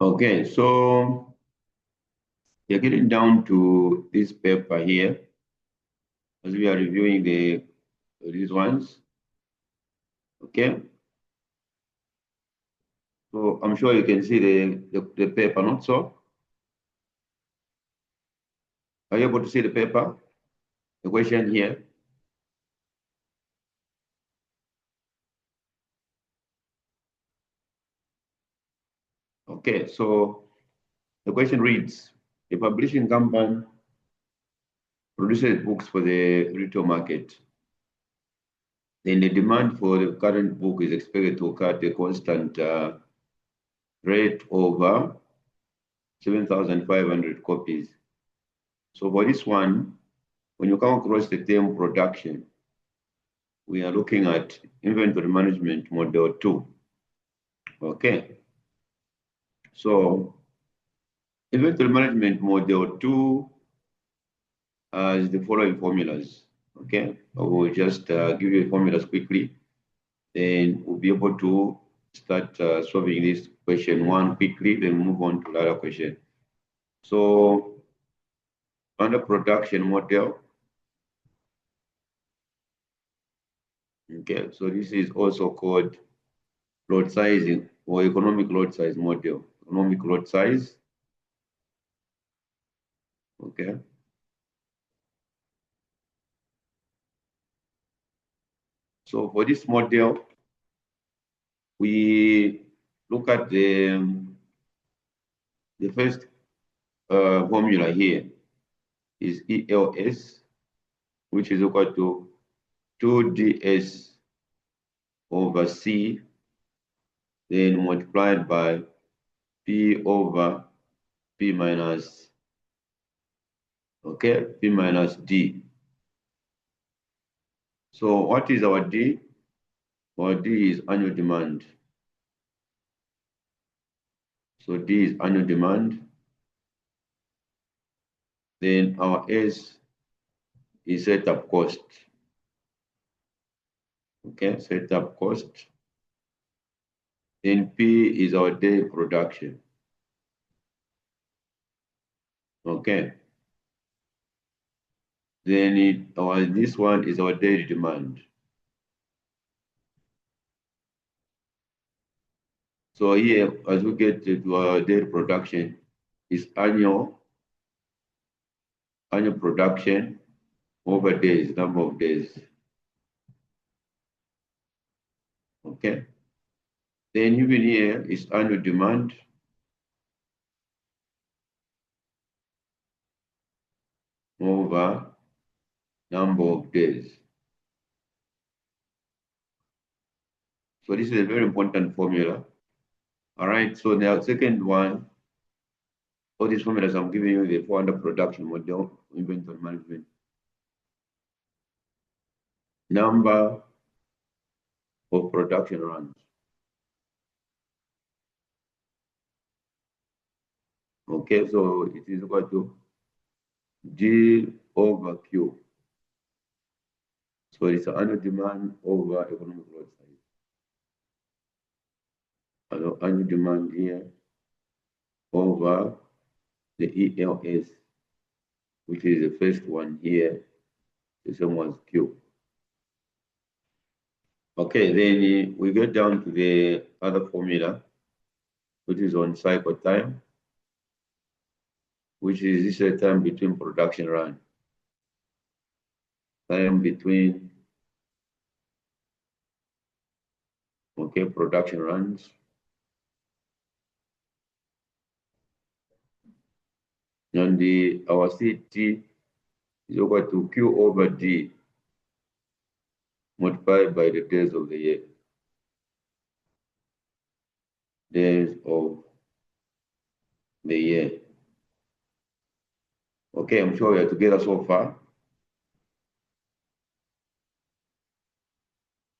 Okay, so you're getting down to this paper here as we are reviewing these ones. Okay, so I'm sure you can see the paper, not so? Are you able to see the paper? The question here? Okay, so the question reads, a publishing company produces books for the retail market. Then the demand for the current book is expected to occur at a constant rate over 7,500 copies. So for this one, when you come across the term production, we are looking at inventory management model 2. Okay. So inventory management model 2 has the following formulas. Okay. I will just give you the formulas quickly. Then we'll be able to start solving this question 1 quickly, then move on to the other question. So under production model, okay, so this is also called load sizing or economic load size model. Economic load size, okay. So for this model, we look at the first formula here is ELS, which is equal to 2ds over C, then multiplied by P over P minus, okay, P minus D. So what is our D? Our D is annual demand. So D is annual demand. Then our S is setup cost. Okay, setup cost. Then P is our day production. Okay. Then this one is our daily demand. So here, as we get to our daily production, is annual production over days, number of days. Okay. Then even here is annual demand over number of days. So this is a very important formula. All right, so the second one, all these formulas I'm giving you, the 400 production model, inventory management. Number of production runs. Okay, so it is equal to G over Q. So it's annual demand over economic load size. Annual demand here over the ELS, which is the first one here, the same one as Q. Okay, then we get down to the other formula, which is on cycle time, which is this time between production run. Time between, okay, production runs. And our CT is equal to Q over D multiplied by the days of the year. Days of the year. Okay, I'm sure we are together so far.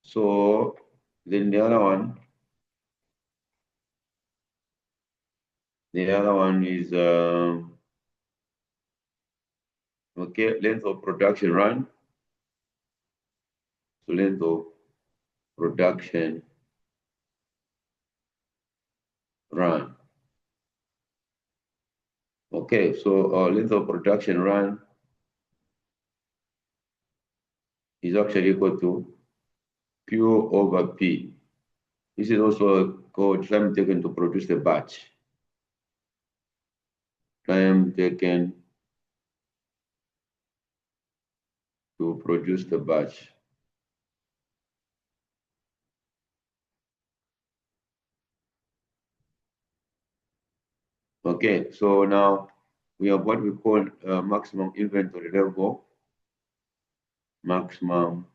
So then the other one is okay, length of production run. So length of production run. Okay, so length of production run is actually equal to Q over P. This is also called time taken to produce the batch. Time taken to produce the batch. Okay, so now we have what we call maximum inventory level. Maximum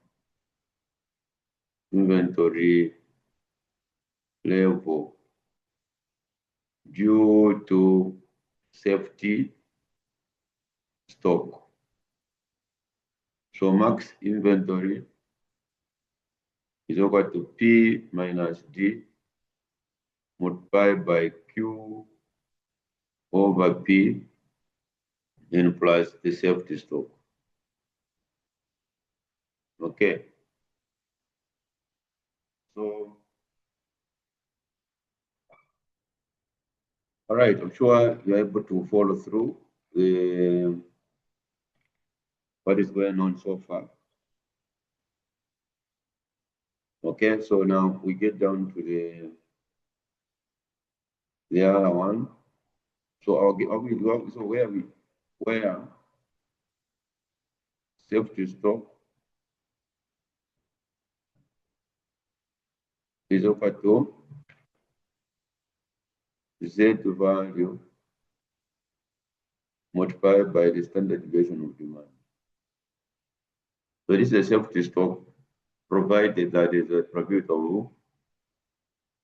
inventory level due to safety stock. So max inventory is equal to P minus D multiplied by Q over P then plus the safety stock. Okay. So, all right, I'm sure you're able to follow through what is going on so far. Okay, so now we get down to the other one. So so where safety stock is equal to Z value multiplied by the standard deviation of demand. So this is a safety stock provided that is a profitable,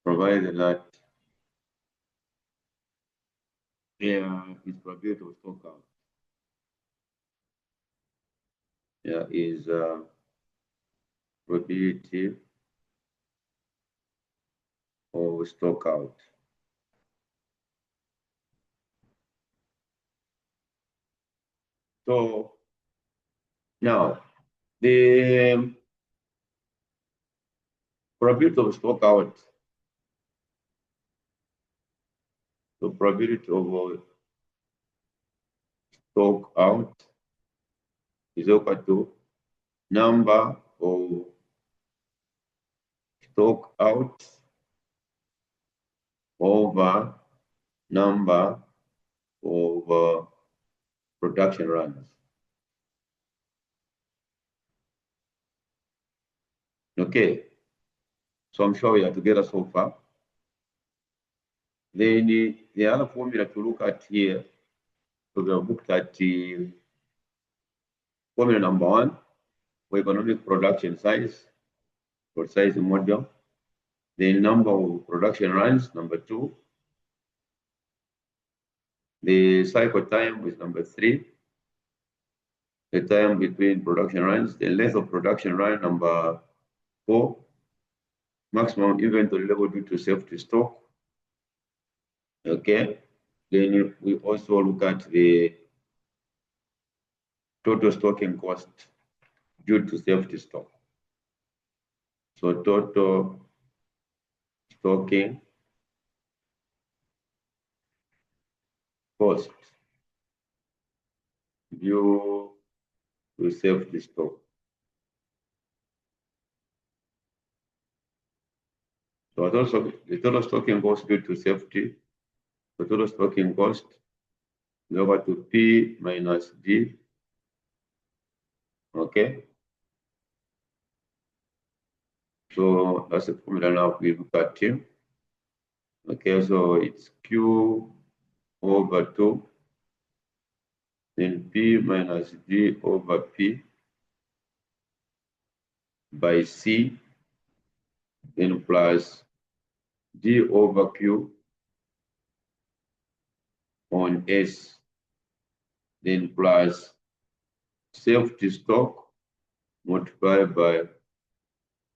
provided that there is probability of stock out. There is probability of stock out. So now the probability of stock out, the probability of stock out is equal to number of stock out over number of production runs. Okay, so I'm sure we are together so far. Then the other formula to look at here, so we have looked at formula number one for economic production size, for size model. The number of production runs, number two. The cycle time is number three. The time between production runs, the length of production run, number four. Maximum inventory level due to safety stock. Okay. Then we also look at the total stocking cost due to safety stock. So total stocking cost due to safety stock. So also the total stocking cost due to safety, the total stocking cost is over to P minus D. Okay. So that's the formula now we look at here. Okay, so it's Q over 2, then P minus D over P by C, then plus D over Q on S, then plus safety stock multiplied by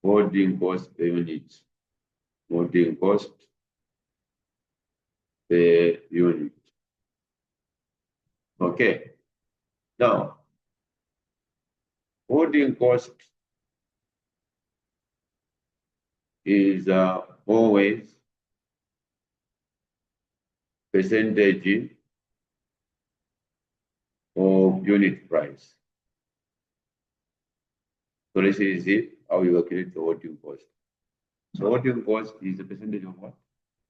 holding cost per unit, holding cost per unit. Okay, now holding cost is always percentage of unit price. So this is it, how you calculate the holding cost. So holding cost is the percentage of what?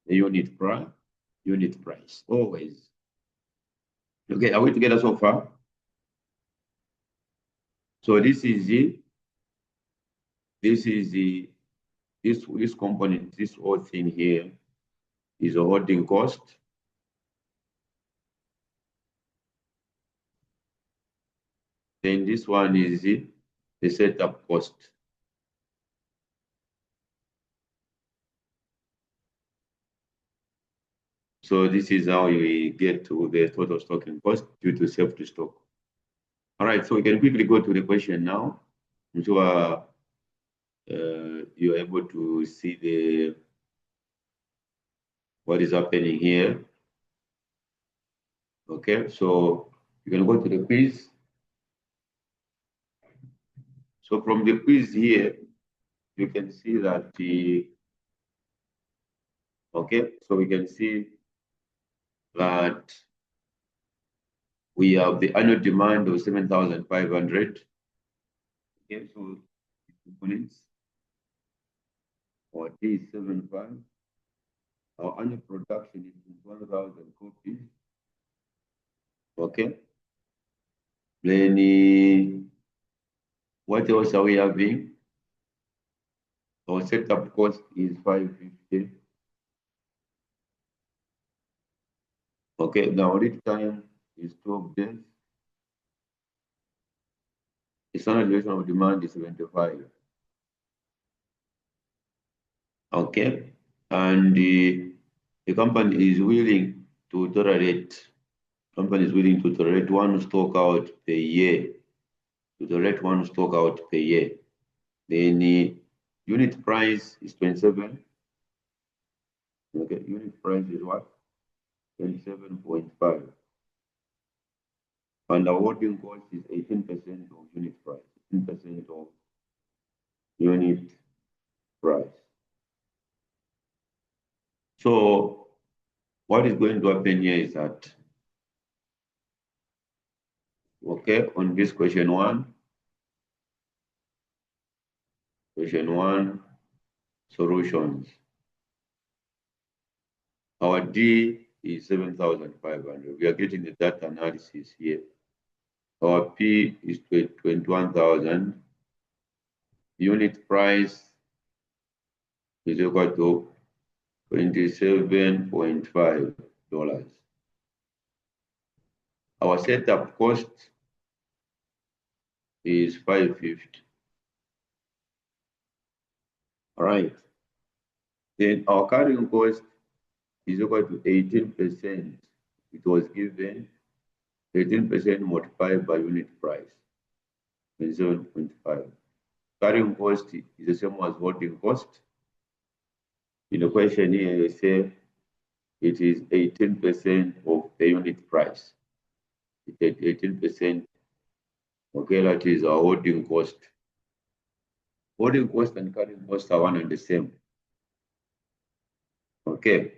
The unit price, always. Okay, are we together so far? So this is it. This is this component, this whole thing here is a holding cost. Then this one is the setup cost. So this is how we get to the total stocking cost due to safety stock. All right, so we can quickly go to the question now. I'm sure you're able to see what is happening here. Okay, so you can go to the quiz. So from the quiz here, you can see that so we can see that we have the annual demand of 7,500. Okay, so components, or D is 75. Our annual production is 1,000 copies. Okay. Then what else are we having? Our setup cost is 550. Okay, now lead time is 12 days. The standard duration of demand is 75. Okay, and the company is willing to tolerate. Company is willing to tolerate one stock out per year. To tolerate one stock out per year. Then the unit price is 27. Okay, unit price is what? 27.5. And the holding cost is 18% of unit price. 18% of unit price. So what is going to happen here is that, okay, on this question one, solutions. Our D is 7,500. We are getting the data analysis here. Our P is 21,000. Unit price is equal to $27.5. Our setup cost is 550. All right. Then our carrying cost is equal to 18%. It was given 18% multiplied by unit price, 27.5. Carrying cost is the same as holding cost. In the question here, they say it is 18% of the unit price. It is 18%. Okay, that is our holding cost. Holding cost and carrying cost are one and the same. Okay.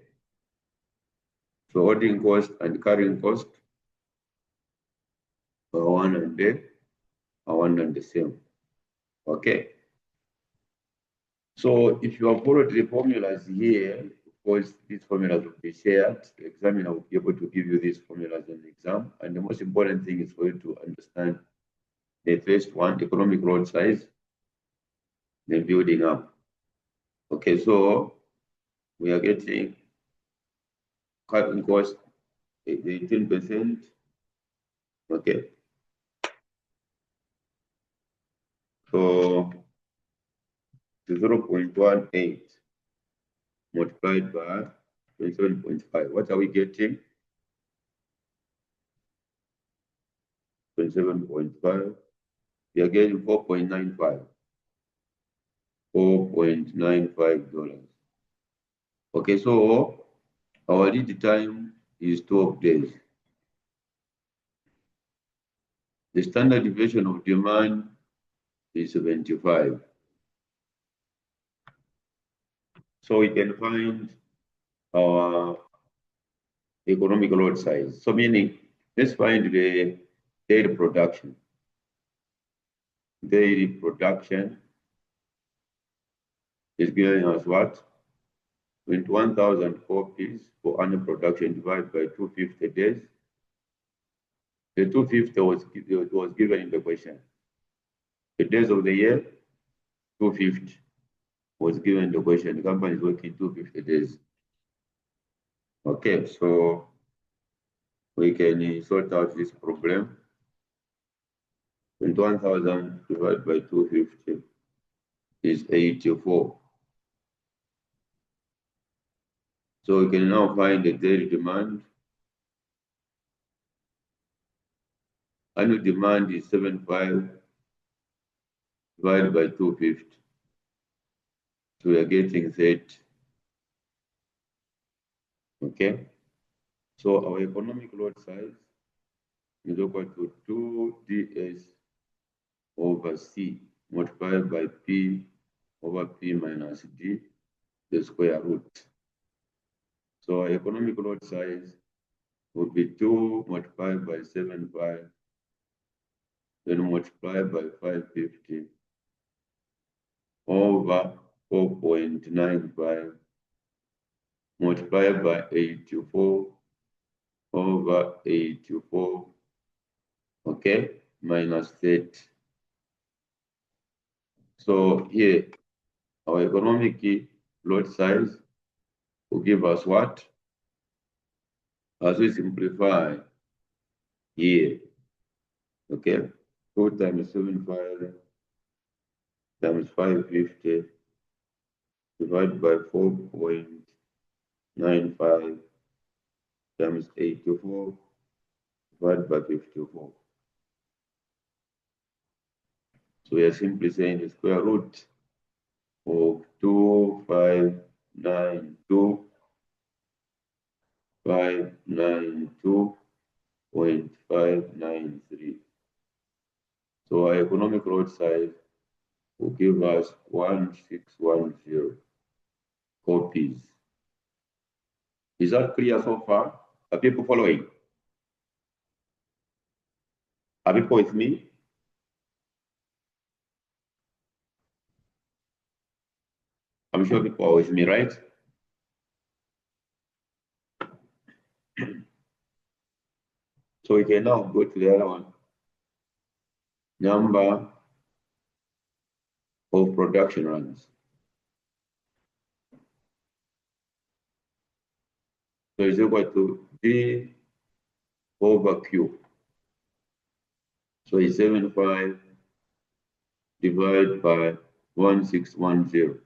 So holding cost and carrying cost are one and the same. Okay. So if you have followed the formulas here, of course, these formulas will be shared. The examiner will be able to give you these formulas in the exam. And the most important thing is for you to understand the first one, economic load size, then building up. Okay, so we are getting carrying cost 18%. Okay. So 0.18 multiplied by 27.5. What are we getting? 27.5. We are getting $4.95. $4.95. Okay, so our lead time is 12 days. The standard deviation of demand is 75. So we can find our economic load size. So meaning, let's find the daily production. Daily production is giving us what? 21,000 copies for annual production divided by 250 days. The 250 was given in the question. The days of the year, 250 was given in the question. The company is working 250 days. Okay, so we can sort out this problem. 21,000 divided by 250 is 84. So we can now find the daily demand. Annual demand is 75 divided by 250. So we are getting 30. Okay. So our economic load size is equal to 2ds over C multiplied by P over P minus D, the square root. So our economic load size would be 2 multiplied by 75, then multiplied by 550 over 4.95 multiplied by 84 over 84, okay, minus 30. So here, our economic load size will give us what? As we simplify here, okay, 2 times 75 times 550 divided by 4.95 times 84 divided by 54. So we are simply saying the square root of 592.593. So our economic load size will give us 1610 copies. Is that clear so far? Are people following? Are people with me? I'm sure people are with me, right? So we can now go to the other one. Number of production runs. So it's equal to D over Q. So it's 75 divided by 1610.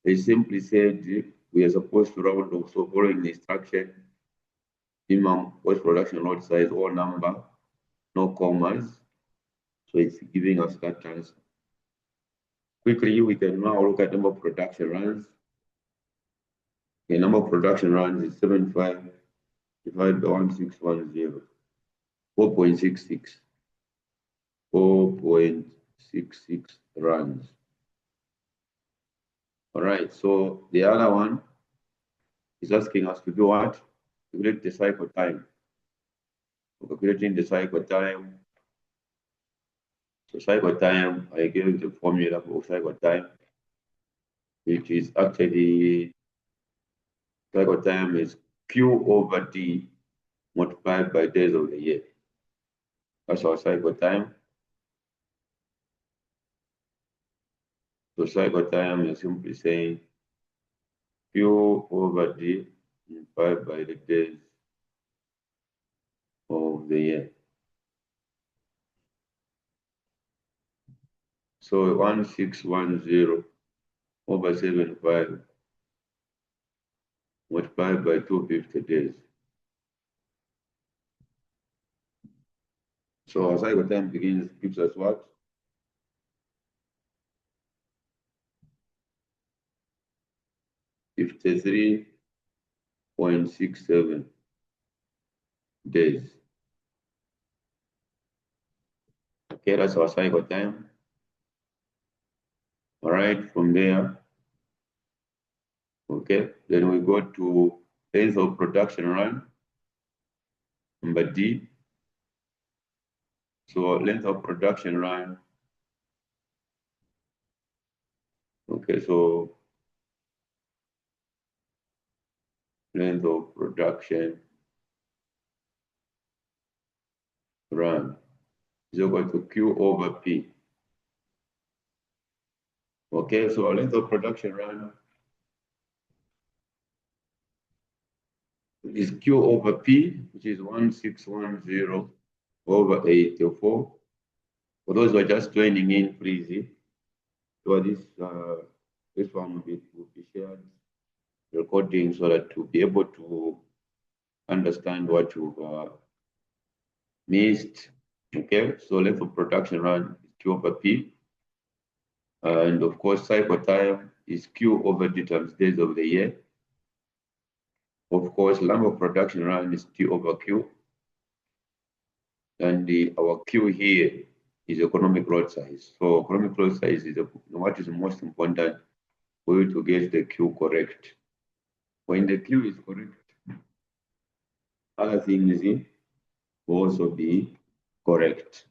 They simply said we are supposed to round off. So following the instruction, minimum post-production load size or number, no commas. So it's giving us that answer. Quickly, we can now look at number of production runs. The number of production runs is 75 divided by 1610, 4.66. 4.66 runs. All right, so the other one is asking us to do what? Calculate the cycle time. So calculating the cycle time. So cycle time, I gave the formula for cycle time, which is actually cycle time is Q over D multiplied by days of the year. That's our cycle time. So cycle time is simply saying Q over D multiplied by the days of the year. So 1610 over 75 multiplied by 250 days. So our cycle time gives us what? 53.67 days. Okay, that's our cycle time. All right, from there, okay, then we go to days of production run, number D. So length of production run. Okay, so length of production run is equal to Q over P. Okay, so our length of production run is Q over P, which is 1610 over 84. For those who are just joining in, please, so this one will be shared recording so that to be able to understand what you've missed. Okay, so length of production run is Q over P. And of course, cycle time is Q over D times days of the year. Of course, number of production run is T over Q. And our Q here is economic load size. So economic load size is what is most important for you to get the Q correct. When the Q is correct, other things will also be correct.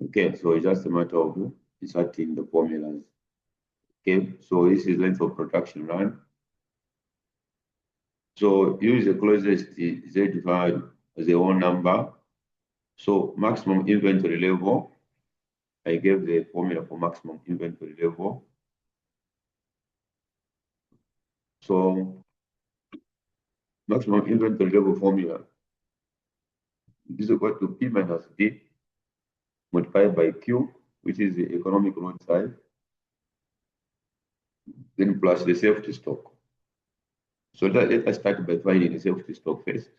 Okay, so it's just a matter of inserting the formulas. Okay, so this is length of production run. So use the closest Z value as a whole number. So maximum inventory level, I gave the formula for maximum inventory level. So maximum inventory level formula is equal to P minus D multiplied by Q, which is the economic load size, then plus the safety stock. So let us start by finding the safety stock first.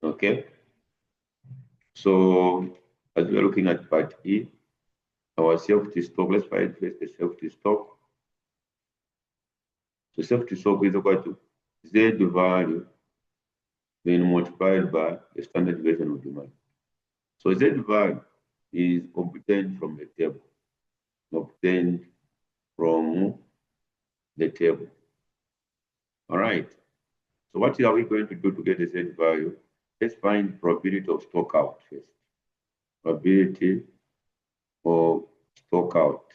Okay. So as we are looking at part E, our safety stock, let's find first the safety stock. So safety stock is equal to Z value then multiplied by the standard deviation of demand. So Z value is obtained from the table, obtained from the table. All right. So what are we going to do to get the Z value? Let's find probability of stock out first. Probability of stock out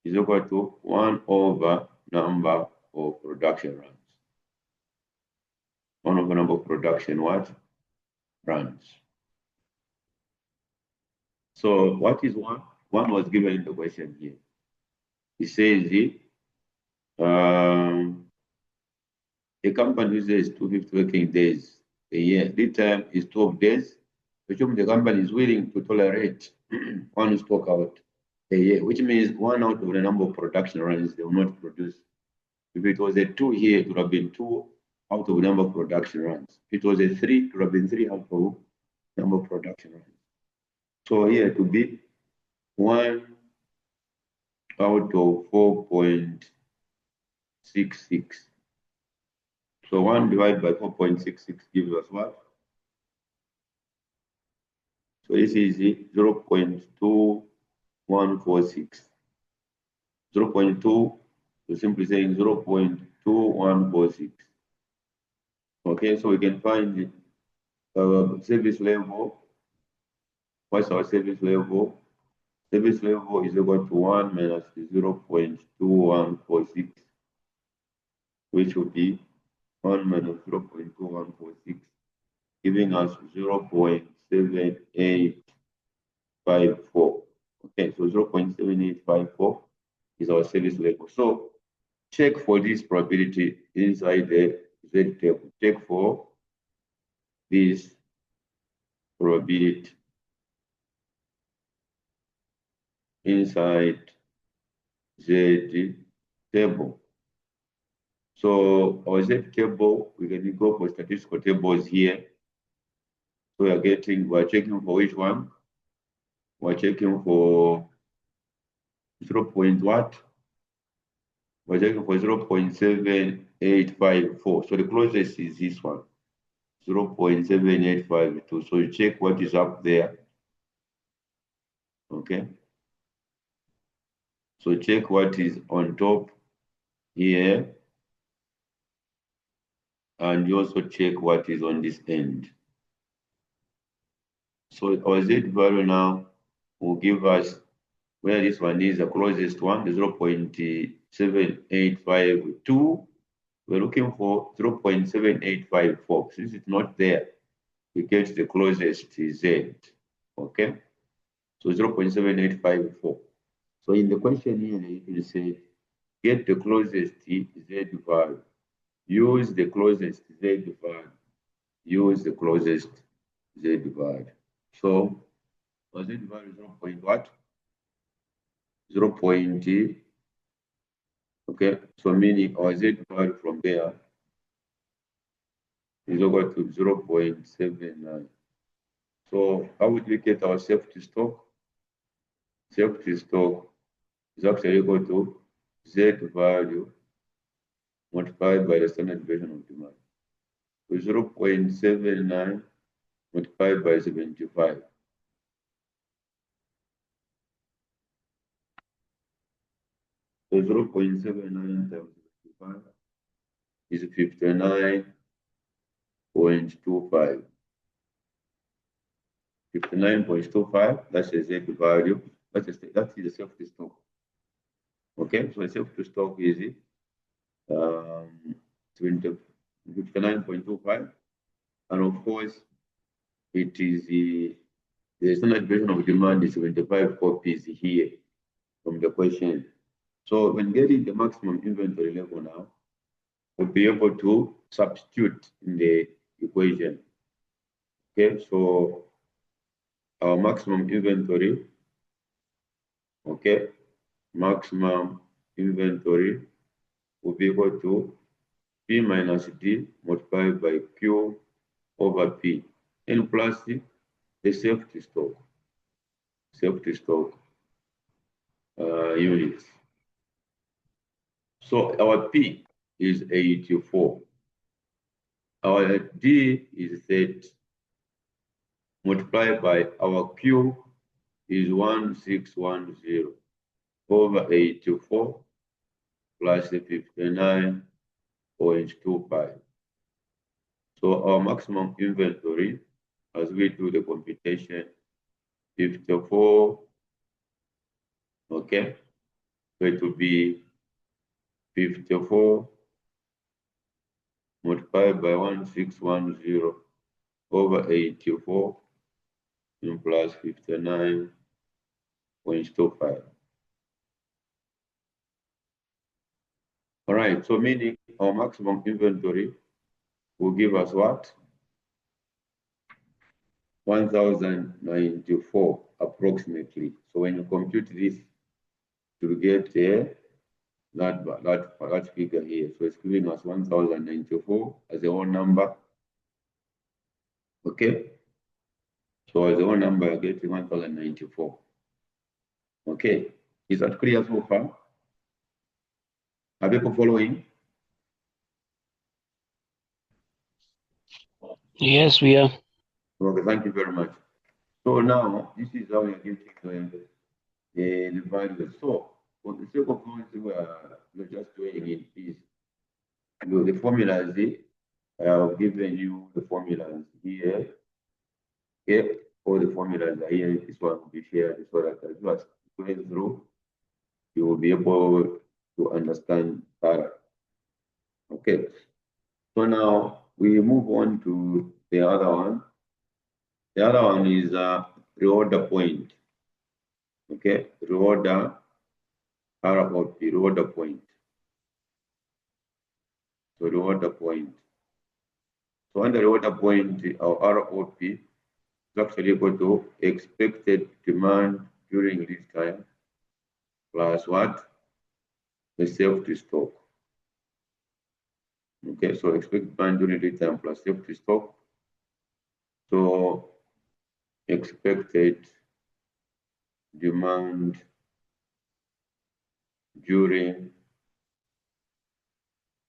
is equal to 1 over number of production runs. 1 over number of production what? Runs. So what is 1? 1 was given in the question here. It says a company uses 250 working days a year. Lead time is 12 days, which means the company is willing to tolerate 1 stock out a year, which means 1 out of the number of production runs they will not produce. If it was a 2 here, it would have been 2 out of the number of production runs. If it was a 3, it would have been 3 out of the number of production runs. So here to be 1 out of 4.66. So 1 divided by 4.66 gives us what? So this is 0.2146. 0.2, so simply saying 0.2146. Okay, so we can find the service level. What's our service level? Service level is equal to 1 minus 0.2146, which would be 1 minus 0.2146, giving us 0.7854. Okay, so 0.7854 is our service level. So check for this probability inside the Z table. Check for this probability inside Z table. So our Z table, we can go for statistical tables here. So we're checking for which one? We're checking for 0. What? We're checking for 0.7854. So the closest is this one, 0.7852. So you check what is up there. Okay. So check what is on top here. And you also check what is on this end. So our Z value now will give us where this one is the closest one, the 0.7852. We're looking for 0.7854. Since it's not there, we get the closest Z. Okay? So 0.7854. So in the question here, it will say, get the closest Z value. Use the closest Z value. Use the closest Z value. So our Z value is 0. What? 0. Okay, so meaning our Z value from there is equal to 0.79. So how would we get our safety stock? Safety stock is actually equal to Z value multiplied by the standard deviation of demand. So 0.79 multiplied by 75. So 0.79 times 75 is 59.25. 59.25, that's the Z value. That is the safety stock. Okay, so the safety stock is 59.25, and of course, it is the standard deviation of demand is 75 copies here from the question. So when getting the maximum inventory level now, we'll be able to substitute in the equation. Okay, so our maximum inventory, okay, maximum inventory will be equal to P minus D multiplied by Q over P, and plus the safety stock units. So our P is 84. Our D is 30. Multiplied by our Q is 1610 over 84 plus 59.25. So our maximum inventory, as we do the computation, 54, okay, so it will be 54 multiplied by 1610 over 84 and plus 59.25. All right, so meaning our maximum inventory will give us what? 1094 approximately. So when you compute this, you get that figure here. So it's giving us 1094 as a whole number. Okay. So as a whole number, you're getting 1094. Okay. Is that clear so far? Are people following? Yes, we are. Okay, thank you very much. So now, this is how you're getting the values. So, for the sake of those who are just joining in, please, the formulas, I have given you the formulas here. Okay, all the formulas are here. This one will be shared so that as you are going through, you will be able to understand better. Okay, so now we move on to the other one. The other one is reorder point. Okay, reorder ROP, reorder point. So reorder point. So under reorder point, our ROP is actually equal to expected demand during lead time plus what? The safety stock. Okay, so expected demand during lead time plus safety stock. So expected demand during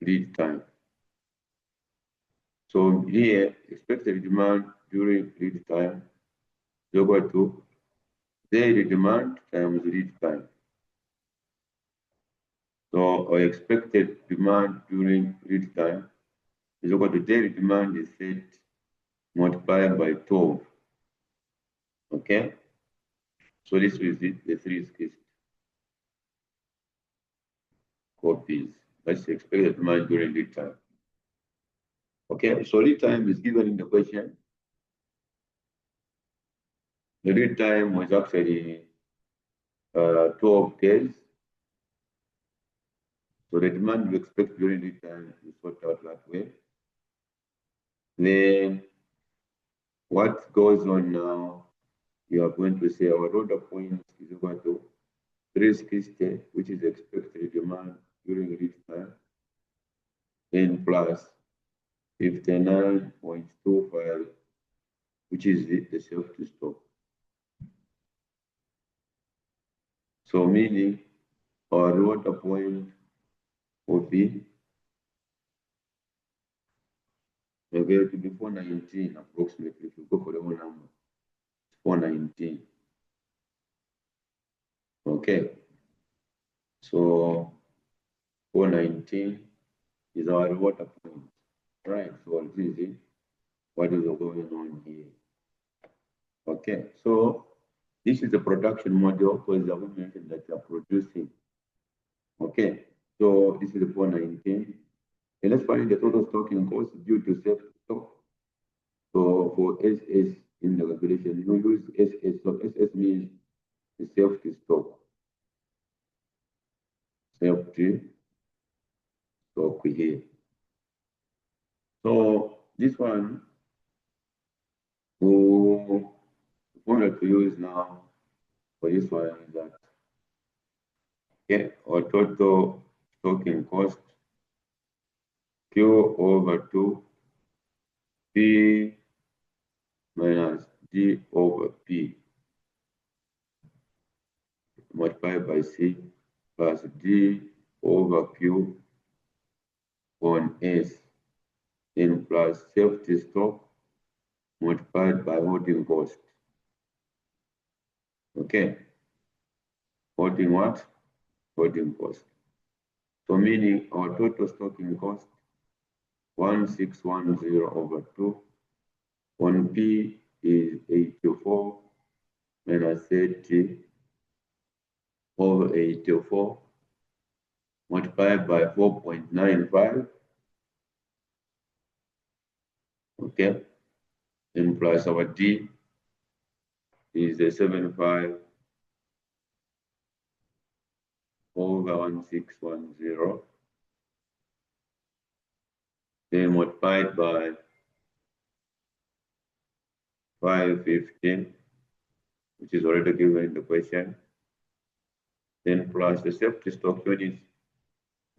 lead time. So here, expected demand during lead time is equal to daily demand times lead time. So our expected demand during lead time is equal to daily demand is set multiplied by 12. Okay, so this is the three copies. Let's expect the demand during lead time. Okay, so lead time is given in the question. The lead time was actually 12 days. So the demand we expect during lead time is sorted out that way. Then what goes on now, you are going to say our order point is equal to 360, which is expected demand during lead time, n plus 59.25, which is the safety stock. So meaning our order point would be going to be 419 approximately if you go for the whole number. 419. Okay. So 419 is our water point. Right. So this is it. What is going on here? Okay. So this is the production module because I mentioned that you are producing. Okay. So this is the 419. And let's find the total stocking cost due to safety stock. So for SS in the regulation, you use SS. So SS means the safety stock. Safety stock here. So this one we wanted to use now for this one is that okay, our total stocking cost Q over 2 P minus D over P multiplied by C plus D over Q on S in plus safety stock multiplied by holding cost. Okay, holding what? Holding cost. So meaning our total stocking cost 1610 over 2. 1P is 84 minus 30 over 84 multiplied by 4.95. Okay, and plus our D is a 75 over 1610. Then multiplied by 515, which is already given in the question. Then plus the safety stock unit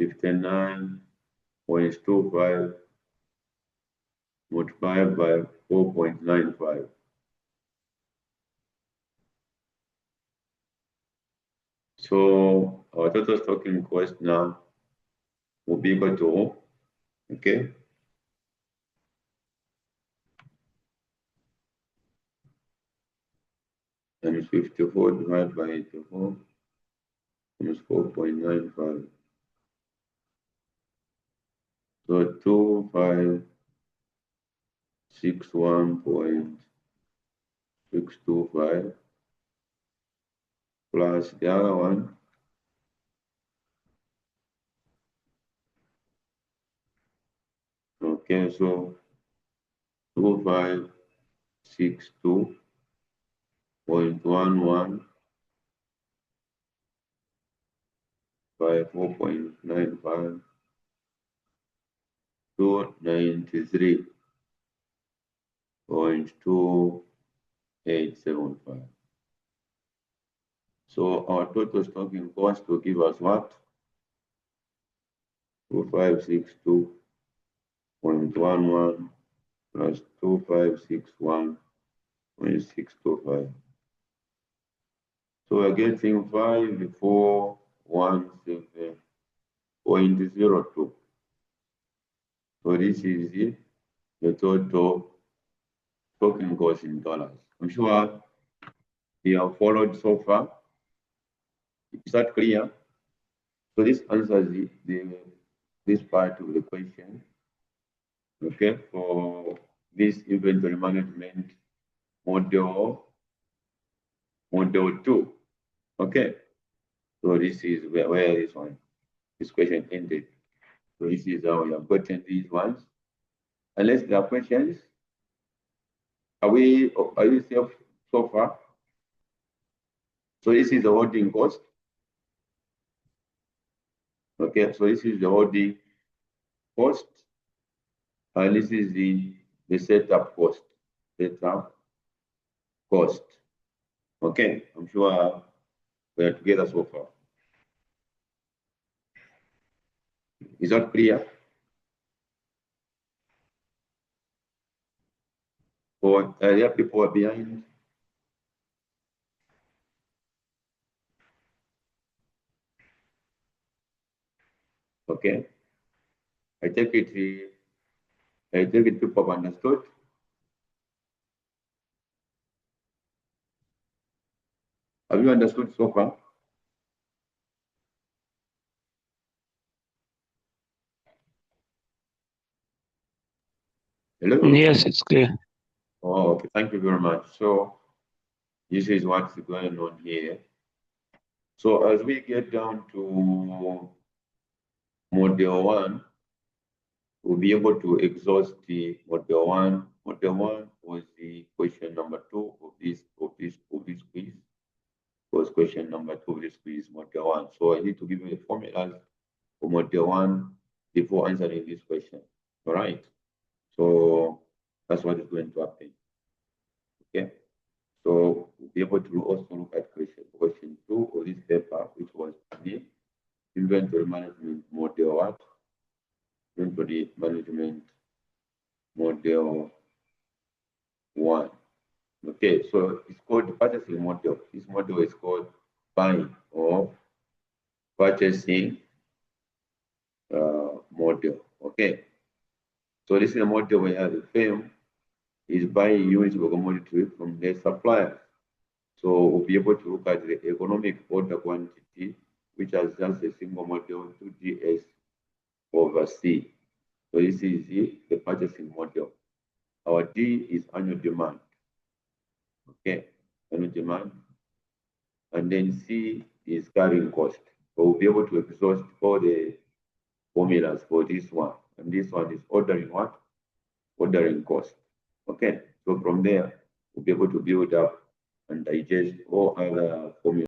59.25 multiplied by 4.95. So our total stocking cost now will be equal to, okay, times 54 divided by 84 times 4.95. So 2561.625 plus the other one, okay, so 2562.11 by 4.95 to 93.2875. So our total stocking cost will give us what? 2562.11 plus 2561.625. So we're getting 5417.02. So this is it, the total stocking cost in dollars. I'm sure you have followed so far. Is that clear? So this answers this part of the question. Okay, for this inventory management model model 2. Okay. So this is where this question ended. So this is how we have gotten these ones. Unless there are questions, are you safe so far? So this is the holding cost. Okay, so this is the holding cost, and this is the setup cost. Setup cost. Okay, I'm sure we are together so far. Is that clear? Or there are people behind? Okay, I take it people have understood. Have you understood so far? Hello? Yes, it's clear. Oh, okay, thank you very much. So this is what's going on here. So as we get down to model 1, we'll be able to exhaust the model 1. Model 1 was the question number 2 of this quiz. Was question number 2 of this quiz, model 1. So I need to give you the formulas for model 1 before answering this question. All right. So that's what is going to happen. Okay. So we'll be able to also look at question 2 of this paper, which was the inventory management model what? Inventory management model 1. Okay, so it's called the purchasing model. This model is called buying or purchasing model. Okay, so this is a model where the firm is buying units of commodity from their suppliers. So we'll be able to look at the economic order quantity, which has just a single model 2GS over C. So this is the purchasing model. Our D is annual demand. Okay, annual demand. And then C is carrying cost. So we'll be able to exhaust all the formulas for this one. And this one is ordering what? Ordering cost. Okay, so from there, we'll be able to build up and digest all other formulas.